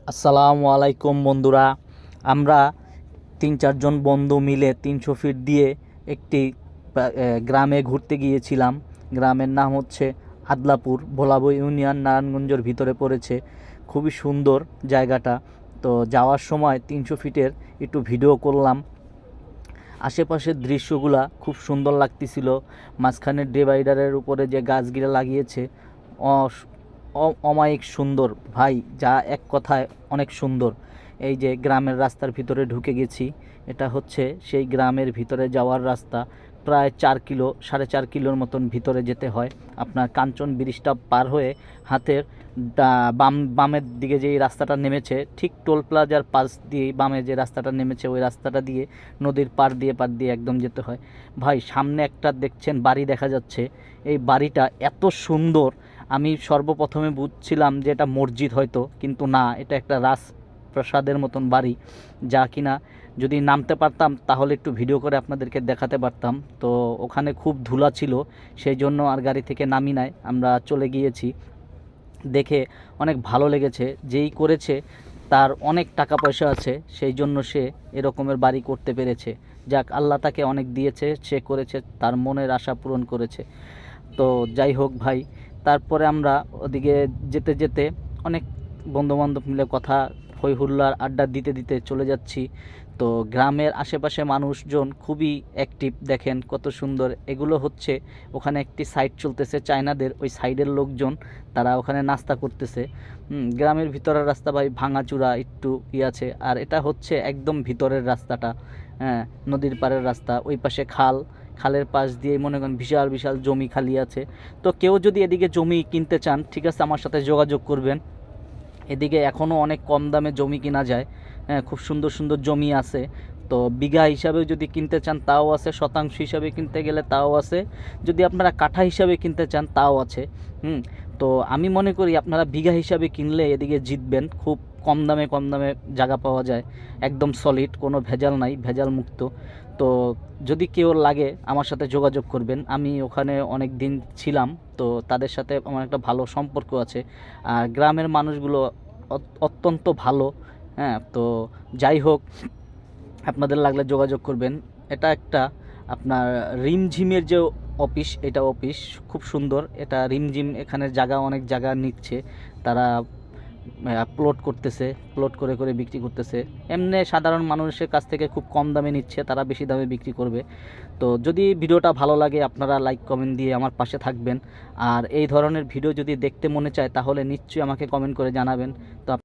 আসসালামু আলাইকুম বন্ধুরা। আমরা ৩-৪ জন বন্ধু মিলে ৩০০ ফিট দিয়ে একটি গ্রামে ঘুরতে গিয়েছিলাম। গ্রামের নাম হচ্ছে আদলাপুর, ভোলাবো ইউনিয়ন, নারায়ণগঞ্জের ভিতরে পড়েছে। খুবই সুন্দর জায়গাটা। তো যাওয়ার সময় ৩০০ ফিটের একটু ভিডিও করলাম। আশেপাশের দৃশ্যগুলা খুব সুন্দর লাগতেছিল। মাঝখানের ডিভাইডারের উপরে যে গাছগুলো লাগিয়েছে অমায়িক সুন্দর ভাই, যা এক কথায় অনেক সুন্দর। এই যে গ্রামের রাস্তার ভিতরে ঢুকে গেছি, এটা হচ্ছে সেই গ্রামের ভিতরে যাওয়ার রাস্তা। প্রায় 4 কিলো, 4.5 কিলোর মতন ভিতরে যেতে হয়। আপনার কাঞ্চন ব্রিজটা পার হয়ে হাতের বামের দিকে যে রাস্তাটা নেমেছে, ঠিক টোল প্লাজার পাশ দিয়ে বামে যে রাস্তাটা নেমেছে ওই রাস্তাটা দিয়ে নদীর পার দিয়ে একদম যেতে হয়। ভাই, সামনে একটা দেখছেন বাড়ি দেখা যাচ্ছে। এই বাড়িটা এত সুন্দর, আমি সর্বপ্রথমে বুঝছিলাম যে এটা মসজিদ হয়তো, কিন্তু না, এটা একটা রাজপ্রাসাদের মতন বাড়ি, যা কিনা যদি নামতে পারতাম তাহলে একটু ভিডিও করে আপনাদেরকে দেখাতে পারতাম। তো ওখানে খুব ধুলা ছিল, সেই জন্য আর গাড়ি থেকে নামি নাই, আমরা চলে গিয়েছি। দেখে অনেক ভালো লেগেছে। যেই করেছে তার অনেক টাকা পয়সা আছে, সেই জন্য সে এরকমের বাড়ি করতে পেরেছে। যাক, আল্লাহ তাকে অনেক দিয়েছে, সে করেছে, তার মনের আশা পূরণ করেছে। তো যাই হোক ভাই, তারপরে আমরা ওদিকে যেতে যেতে অনেক বন্ধুবান্ধব মিলে কথা হই হুল্লার আড্ডা দিতে দিতে চলে যাচ্ছি। তো গ্রামের আশেপাশে মানুষজন খুবই অ্যাক্টিভ, দেখেন কত সুন্দর। এগুলো হচ্ছে ওখানে একটি সাইড চলতেছে চায়নাদের, ওই সাইডের লোকজন, তারা ওখানে নাস্তা করতেছে। গ্রামের ভিতরের রাস্তা ভাই ভাঙাচুরা একটু আছে, আর এটা হচ্ছে একদম ভিতরের রাস্তাটা। হ্যাঁ, নদীর পাড়ের রাস্তা, ওই পাশে খাল, খালের পাশ দিয়ে মনে করেন বিশাল বিশাল জমি খালি আছে। তো কেউ যদি এদিকে জমি কিনতে চান, ঠিক আছে, আমার সাথে যোগাযোগ করবেন। এদিকে এখনও অনেক কম দামে জমি কিনা যায়। হ্যাঁ, খুব সুন্দর সুন্দর জমি আছে। তো বিঘা হিসাবেও যদি কিনতে চান তাও আছে, শতাংশ হিসাবে কিনতে গেলে তাও আছে, যদি আপনারা কাঠা হিসাবে কিনতে চান তাও আছে। তো আমি মনে করি আপনারা বিঘা হিসাবে কিনলে এদিকে জিতবেন। খুব কম দামে জায়গা পাওয়া যায়, একদম সলিড, কোনো ভেজাল নাই, ভেজাল মুক্ত। তো যদি কেউ লাগে আমার সাথে যোগাযোগ করবেন, আমি ওখানে অনেক দিন ছিলাম, তো তাদের সাথে আমার একটা ভালো সম্পর্ক আছে। আর গ্রামের মানুষগুলো অত্যন্ত ভালো। হ্যাঁ, তো যাই হোক, আপনাদের লাগলে যোগাযোগ করবেন। এটা একটা আপনার রিমঝিমের যে অফিস, এটা অফিস খুব সুন্দর। এটা রিমঝিম এখানে জায়গা, অনেক জায়গা নিচ্ছে তারা, প্লট করতেছে, প্লট করে করে বিক্রি করতেছে। এমনি সাধারণ মানুষের কাছ থেকে খুব কম দামে নিচ্ছে, তারা বেশি দামে বিক্রি করবে। তো যদি ভিডিওটা ভালো লাগে আপনারা লাইক কমেন্ট দিয়ে আমার পাশে থাকবেন। আর এই ধরনের ভিডিও যদি দেখতে মনে চায় তাহলে নিশ্চয়ই আমাকে কমেন্ট করে জানাবেন। তো